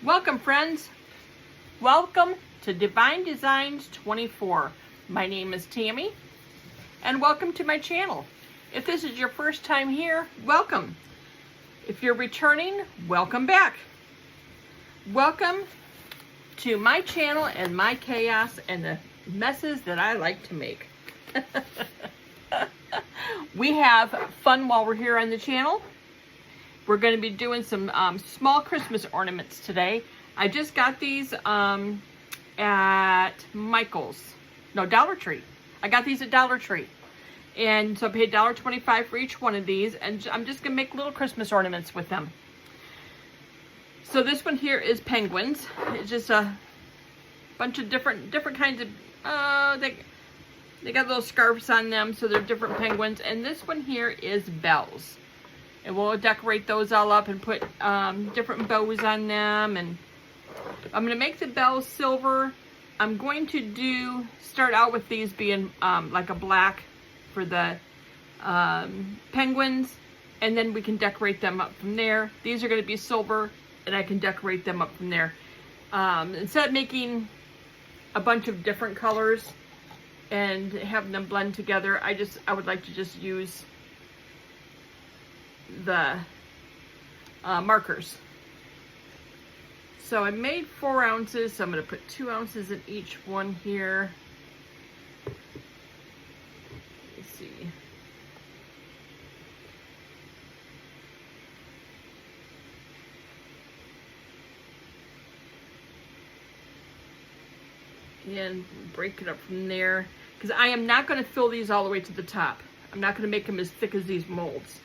Welcome, friends. Welcome to Divine Designs 24. My name is Tammy, and welcome to my channel. If this is your first time here, welcome. If you're returning, welcome back. Welcome to my channel and my chaos and the messes that I like to make. We have fun while we're here on the channel. We're going to be doing some small Christmas ornaments today. I just got these at Dollar Tree. I got these at Dollar Tree. And so I paid $1.25 for each one of these. And I'm just going to make little Christmas ornaments with them. So this one here is penguins. It's just a bunch of different kinds of, they got little scarves on them, so they're different penguins. And this one here is bells. And we'll decorate those all up and put different bows on them. And I'm going to make the bells silver. I'm going to start out with these being like a black for the penguins. And then we can decorate them up from there. These are going to be silver, and I can decorate them up from there. Instead of making a bunch of different colors and having them blend together, I would like to just use the markers. So I made 4 ounces, so I'm going to put 2 ounces in each one here. Let's see. And break it up from there, because I am not going to fill these all the way to the top. I'm not going to make them as thick as these molds.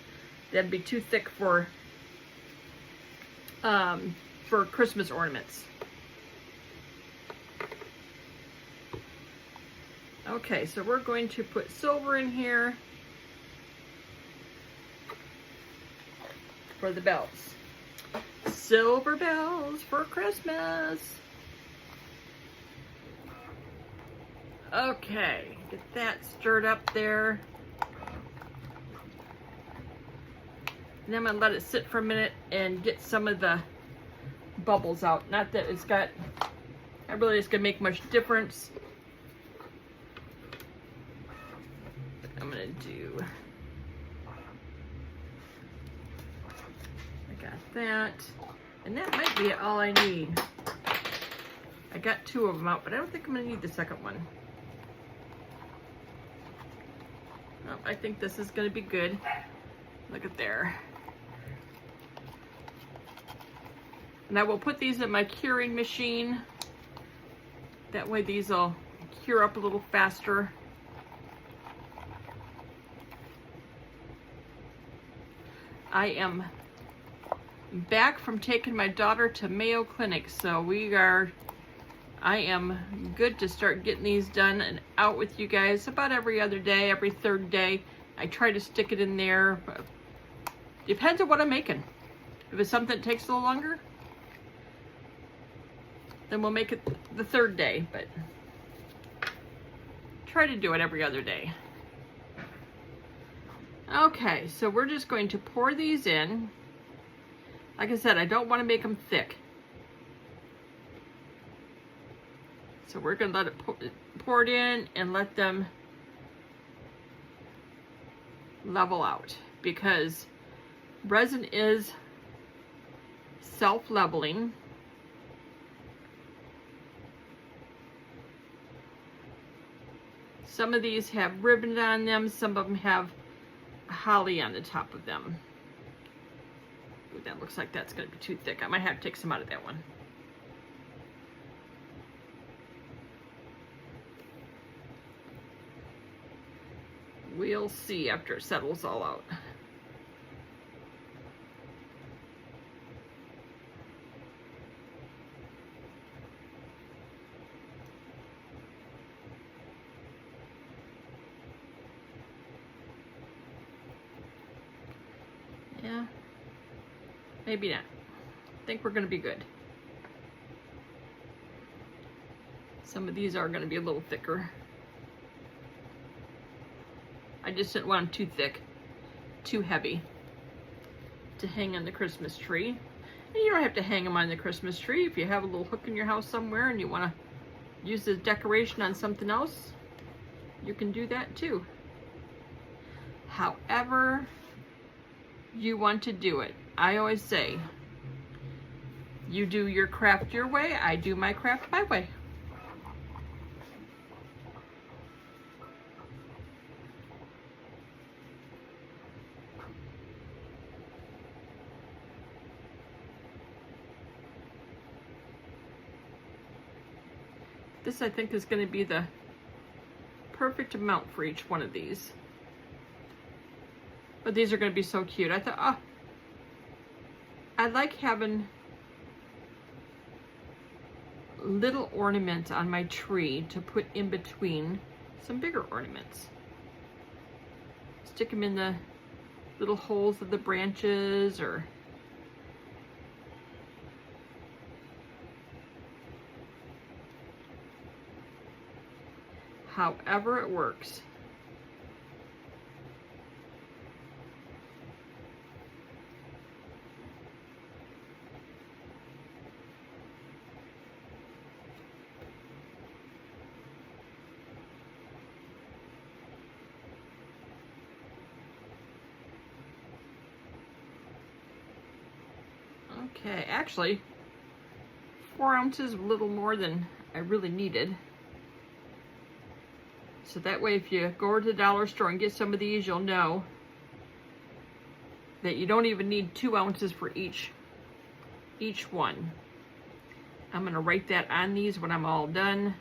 That'd be too thick for Christmas ornaments. Okay, so we're going to put silver in here for the bells. Silver bells for Christmas. Okay, get that stirred up there. And then I'm going to let it sit for a minute and get some of the bubbles out. Not that it's got, I really it's going to make much difference. I'm going to do, I got that. And that might be all I need. I got 2 of them out, but I don't think I'm going to need the second one. No, I think this is going to be good. Look at there. And I will put these in my curing machine. That way these will cure up a little faster. I am back from taking my daughter to Mayo Clinic, so I am good to start getting these done and out with you guys about every other day, every 3rd day. I try to stick it in there. Depends on what I'm making. If it's something that takes a little longer, then we'll make it the 3rd day, but try to do it every other day. Okay, so we're just going to pour these in. Like I said, I don't want to make them thick. So we're going to let it pour it in and let them level out, because resin is self-leveling. Some of these have ribbon on them, some of them have holly on the top of them. Ooh, that looks like that's going to be too thick. I might have to take some out of that one. We'll see after it settles all out. Yeah, maybe not. I think we're going to be good. Some of these are going to be a little thicker. I just didn't want them too thick, too heavy to hang on the Christmas tree. And you don't have to hang them on the Christmas tree. If you have a little hook in your house somewhere and you want to use the decoration on something else, you can do that too. However you want to do it. I always say, you do your craft your way, I do my craft my way. This, I think, is going to be the perfect amount for each one of these. But these are going to be so cute. I thought, oh, I like having little ornaments on my tree to put in between some bigger ornaments. Stick them in the little holes of the branches, or however it works. Okay, actually, 4 ounces, a little more than I really needed. So that way, if you go to the dollar store and get some of these, you'll know that you don't even need 2 ounces for each one. I'm gonna write that on these when I'm all done,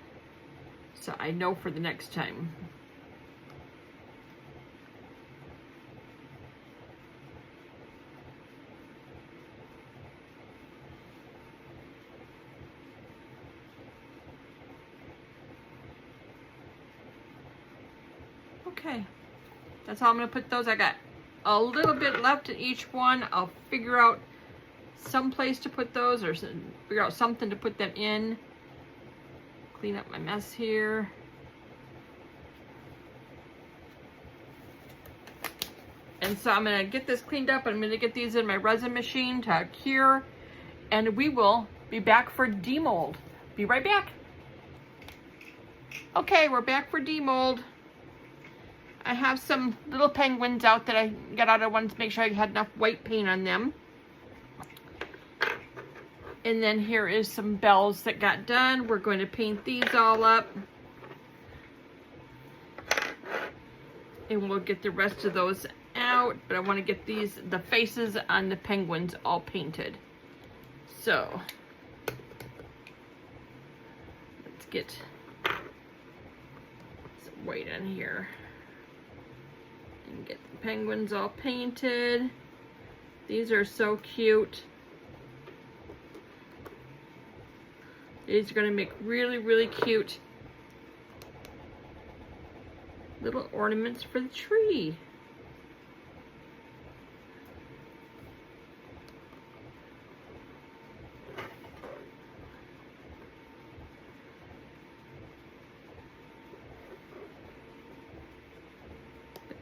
so I know for the next time. Okay, that's how I'm gonna put those. I got a little bit left in each one. I'll figure out some place to put those, or figure out something to put them in. Clean up my mess here. And so I'm gonna get this cleaned up. I'm gonna get these in my resin machine to cure, and we will be back for demold. Be right back. Okay, we're back for demold. I have some little penguins out that I got out. I wanted to make sure I had enough white paint on them. And then here is some bells that got done. We're going to paint these all up. And we'll get the rest of those out. But I want to get the faces on the penguins all painted. So, let's get some white on here. And get the penguins all painted. These are so cute. These are going to make really, really cute little ornaments for the tree.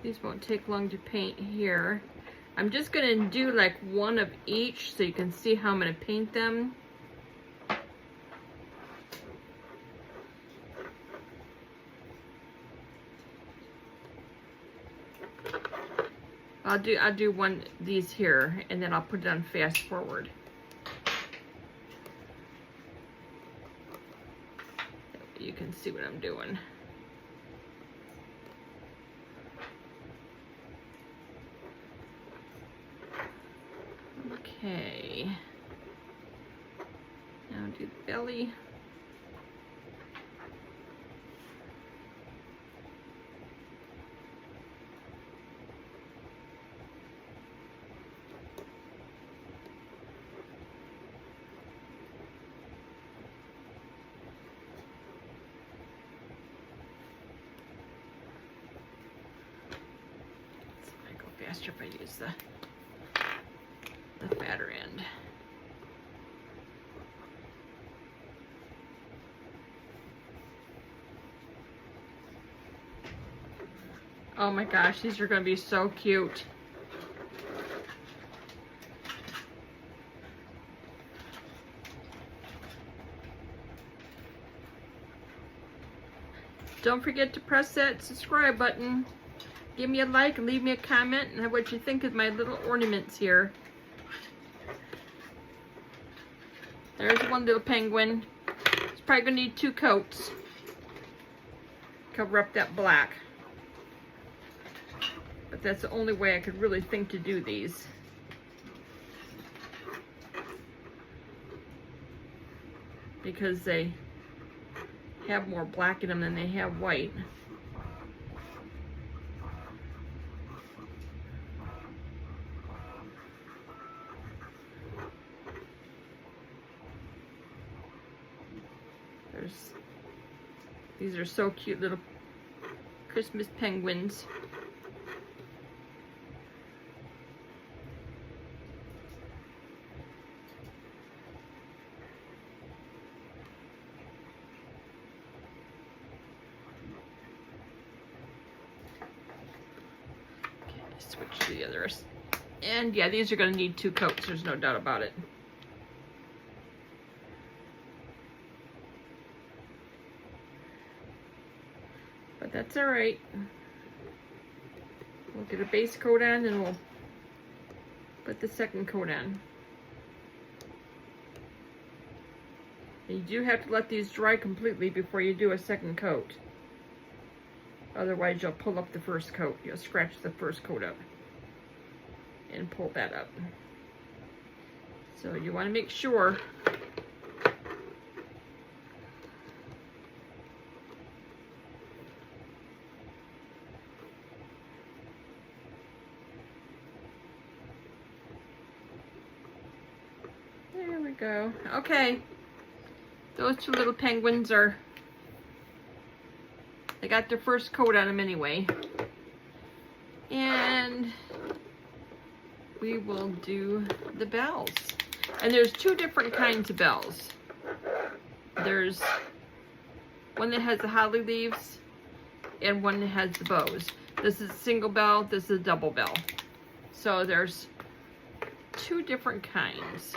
These won't take long to paint here. I'm just going to do like one of each so you can see how I'm going to paint them. I'll do one of these here, and then I'll put it on fast forward. That way you can see what I'm doing. Okay. Now do the belly. Faster if I use the fatter end. Oh my gosh, these are going to be so cute. Don't forget to press that subscribe button. Give me a like and leave me a comment and what you think of my little ornaments here. There's one little penguin. It's probably going to need 2 coats. Cover up that black. But that's the only way I could really think to do these. Because they have more black in them than they have white. These are so cute, little Christmas penguins. Okay, switch to the others. And yeah, these are going to need 2 coats, there's no doubt about it. But that's all right. We'll get a base coat on and we'll put the second coat on. And you do have to let these dry completely before you do a second coat. Otherwise you'll pull up the first coat. You'll scratch the first coat up and pull that up. So you want to make sure there we go. Okay. Those 2 little penguins they got their first coat on them anyway. And we will do the bells. And there's 2 different kinds of bells. There's one that has the holly leaves and one that has the bows. This is a single bell, this is a double bell. So there's 2 different kinds.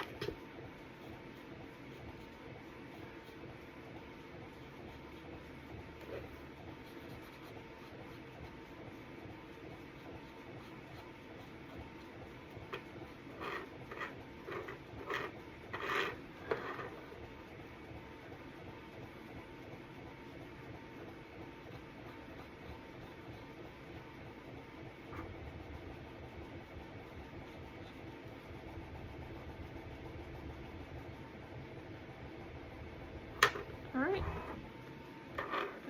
All right,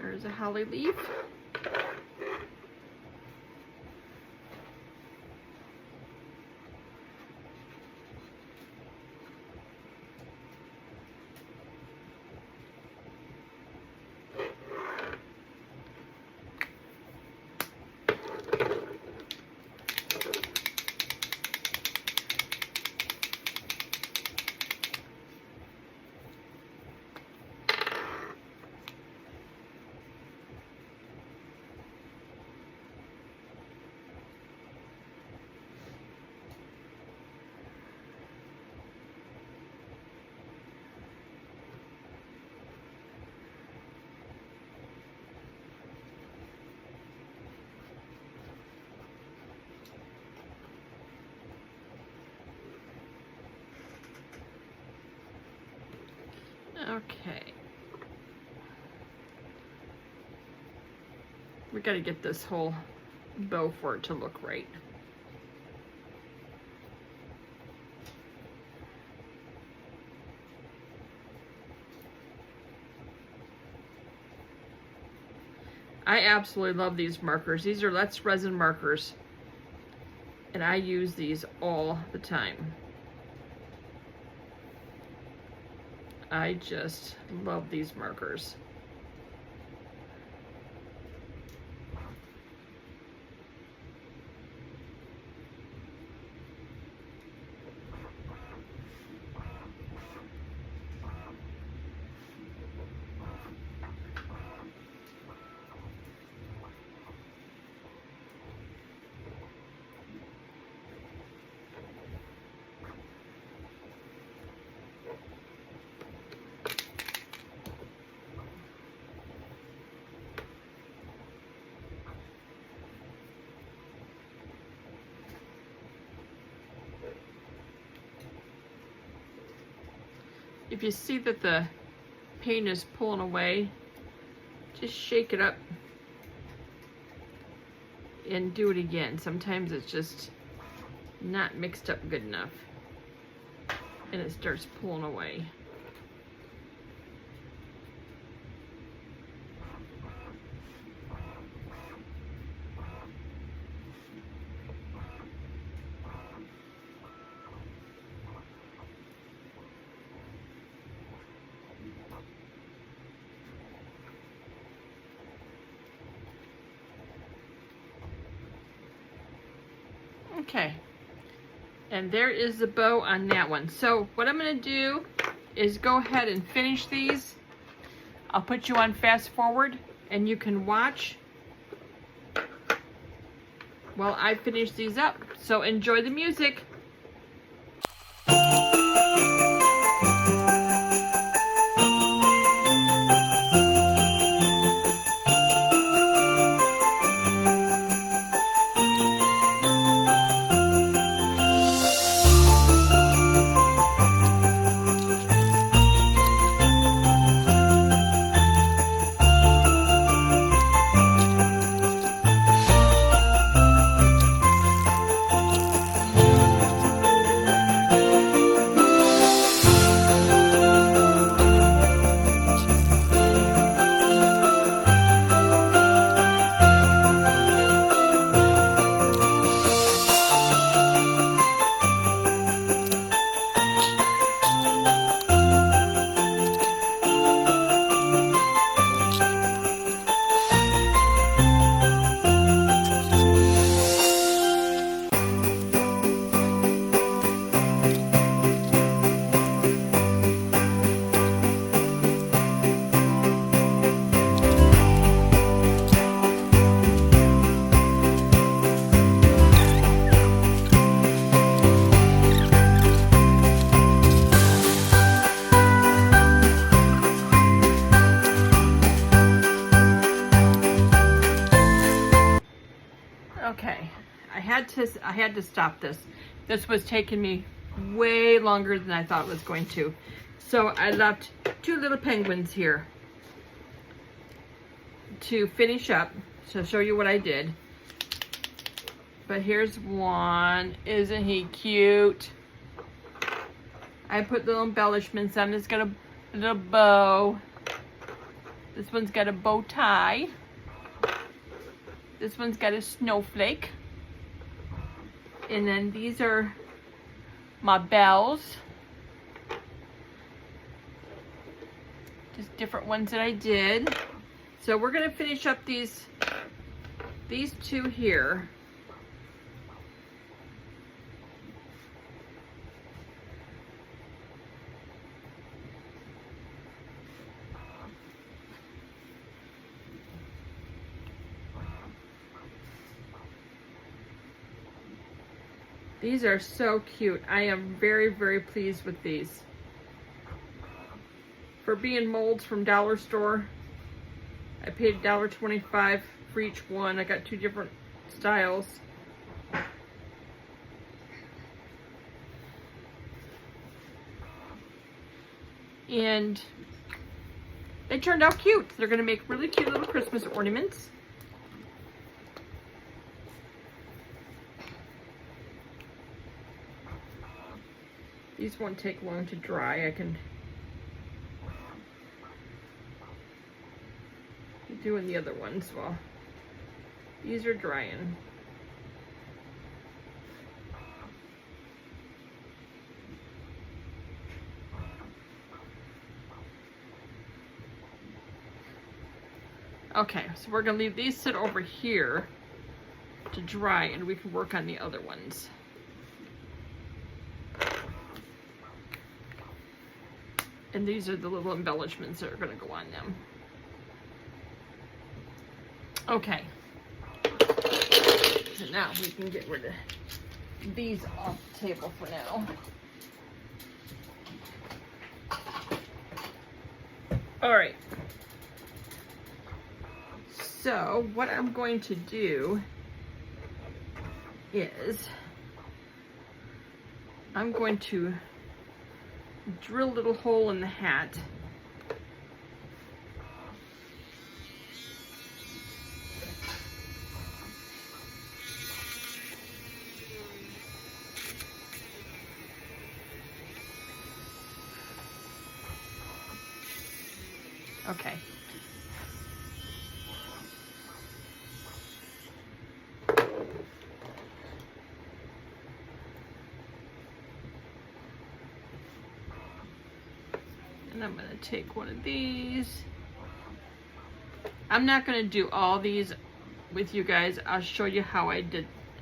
there's a holly leaf. Okay. We got to get this whole bow for it to look right. I absolutely love these markers. These are Let's Resin markers. And I use these all the time. I just love these markers. If you see that the paint is pulling away, just shake it up and do it again. Sometimes it's just not mixed up good enough and it starts pulling away. Okay, and there is the bow on that one. So what I'm going to do is go ahead and finish these. I'll put you on fast forward and you can watch while I finish these up. So enjoy the music. Okay, I had to stop this. This was taking me way longer than I thought it was going to. So I left 2 little penguins here to finish up. So I'll show you what I did. But here's one. Isn't he cute? I put little embellishments on. It's got a little bow. This one's got a bow tie. This one's got a snowflake. And then these are my bells. Just different ones that I did. So we're gonna finish up these 2 here. These are so cute. I am very, very pleased with these. For being molds from Dollar Store, I paid $1.25 for each one. I got 2 different styles. And they turned out cute. They're gonna make really cute little Christmas ornaments. These won't take long to dry. I can be doing the other ones while these are drying. Okay, so we're gonna leave these sit over here to dry and we can work on the other ones. And these are the little embellishments that are going to go on them. Okay. So now we can get rid of these off the table for now. All right. So what I'm going to do is I'm going to drill a little hole in the hat. Okay. And I'm going to take one of these. I'm not going to do all these with you guys. I'll show you how I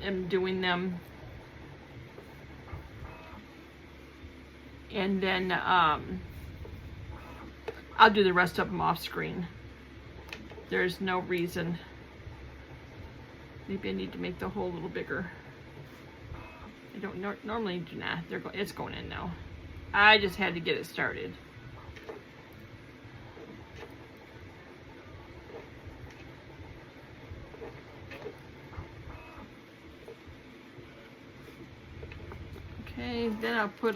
am doing them. And then I'll do the rest of them off screen. There's no reason. Maybe I need to make the hole a little bigger. I don't normally do not. It's going in now. I just had to get it started. Okay, then I'll put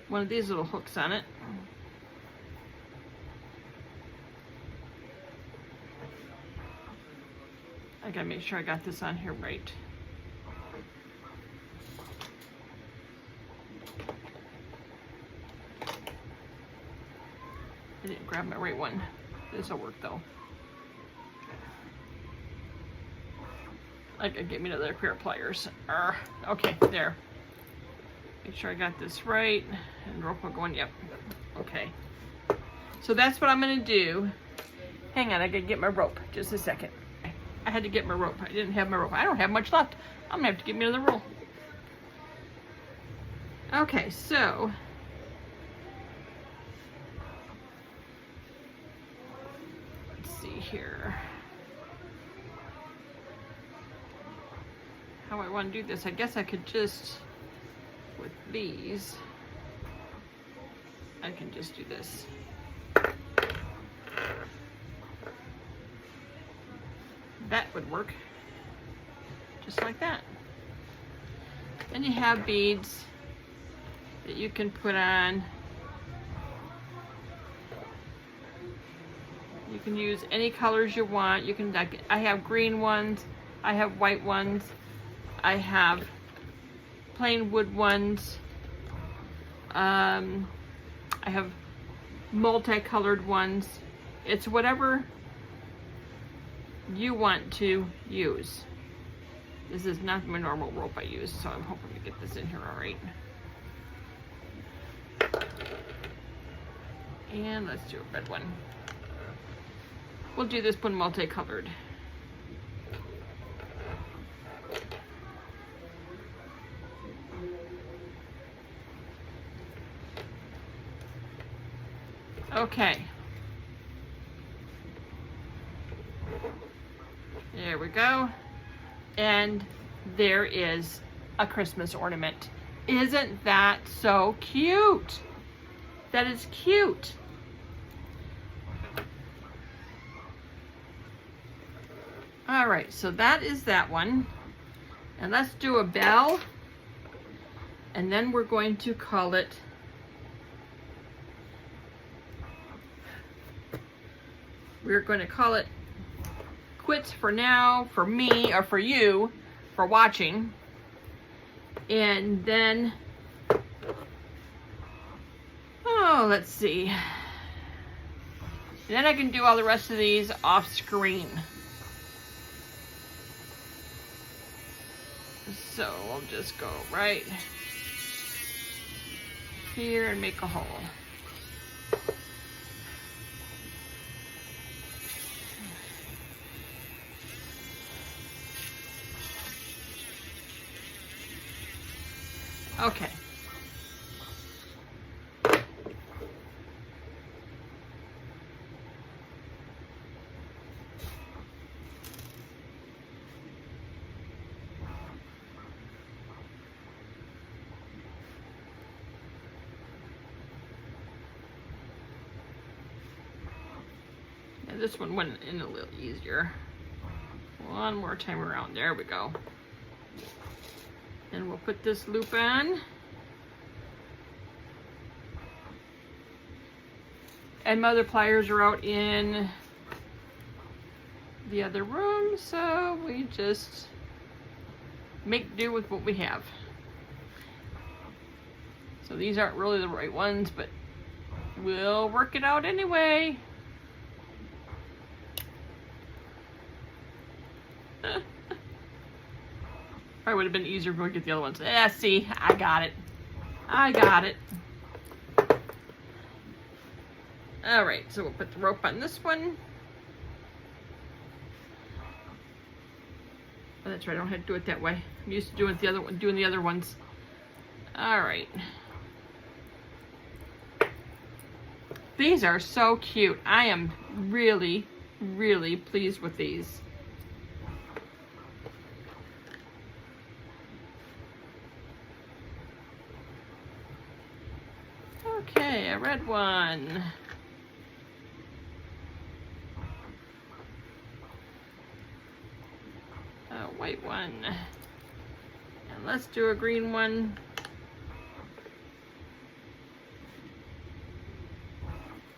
one of these little hooks on it. I gotta make sure I got this on here right. I didn't grab my right one. This will work though. I could get me another pair of pliers. Okay, there. Make sure I got this right. And rope will go in. Yep. Okay. So that's what I'm gonna do. Hang on, I gotta get my rope. Just a second. I had to get my rope. I didn't have my rope. I don't have much left. I'm gonna have to get me another roll. Okay, so let's see here. How I want to do this. I guess I could just, with these, I can just do this. That would work. Just like that. Then you have beads that you can put on. You can use any colors you want. You can, I have green ones, I have white ones, I have plain wood ones, I have multicolored ones. It's whatever you want to use. This is not my normal rope I use, so I'm hoping to get this in here all right. And let's do a red one. We'll do this one multicolored. Okay. There we go. And there is a Christmas ornament. Isn't that so cute? That is cute. All right, so that is that one. And let's do a bell. And then we're going to call it quits for now, for me, or for you, for watching. And then, oh, let's see. And then I can do all the rest of these off screen. So we'll just go right here and make a hole. Okay. And this one went in a little easier. One more time around. There we go. And we'll put this loop on. And my other pliers are out in the other room, so we just make do with what we have. So these aren't really the right ones, but we'll work it out anyway. Probably would have been easier if we get the other ones. See, I got it. I got it. All right, so we'll put the rope on this one. Oh, that's right, I don't have to do it that way. I'm used to doing the other one, doing the other ones. All right. These are so cute. I am really, really pleased with these. Okay, a red one. A white one. And let's do a green one.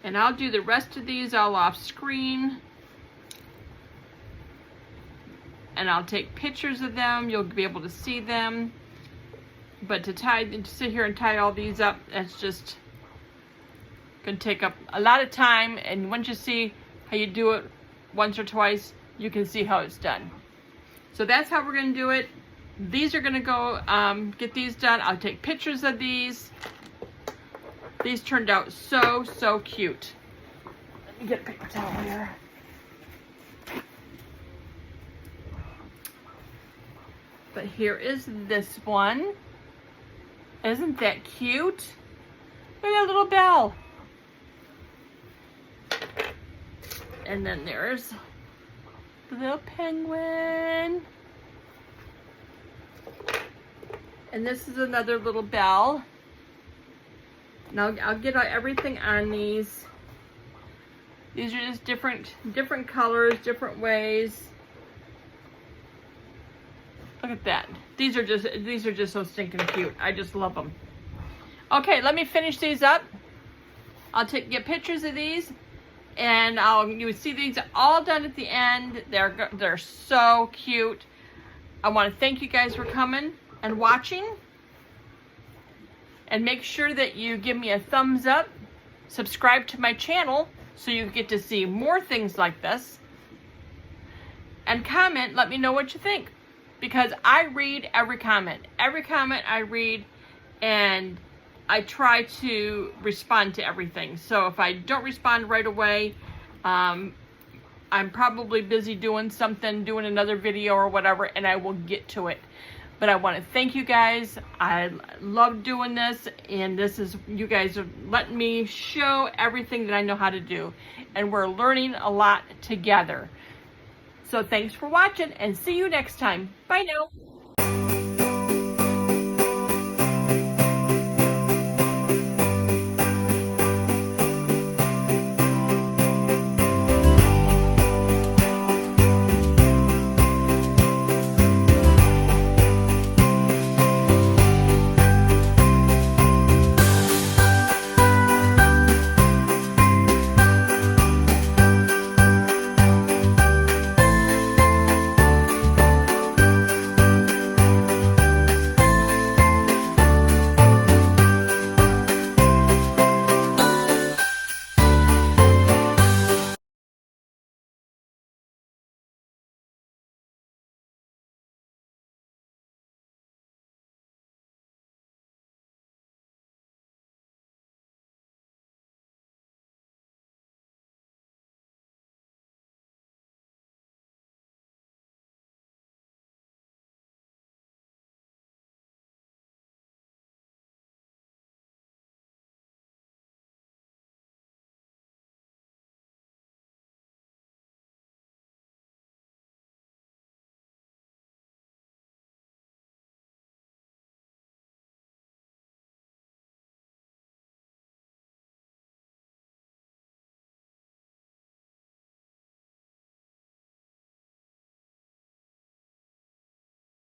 And I'll do the rest of these all off screen. And I'll take pictures of them. You'll be able to see them. But to sit here and tie all these up, that's just gonna take up a lot of time. And once you see how you do it once or twice, you can see how it's done. So that's how we're gonna do it. These are gonna go, get these done. I'll take pictures of these. These turned out so, so cute. Let me get a paper towel here. But here is this one. Isn't that cute? Look at that little bell. And then there's the little penguin. And this is another little bell. Now I'll get everything on these. These are just different colors, different ways. Look at that. These are just so stinking cute. I just love them. Okay, let me finish these up. I'll get pictures of these, and you see these all done at the end. They're so cute. I want to thank you guys for coming and watching. And make sure that you give me a thumbs up, subscribe to my channel so you get to see more things like this, and comment, let me know what you think, because I read every comment. Every comment I read, and I try to respond to everything. So if I don't respond right away, I'm probably busy doing something, doing another video or whatever, and I will get to it. But I want to thank you guys. I love doing this, and you guys are letting me show everything that I know how to do. And we're learning a lot together. So thanks for watching, and see you next time. Bye now.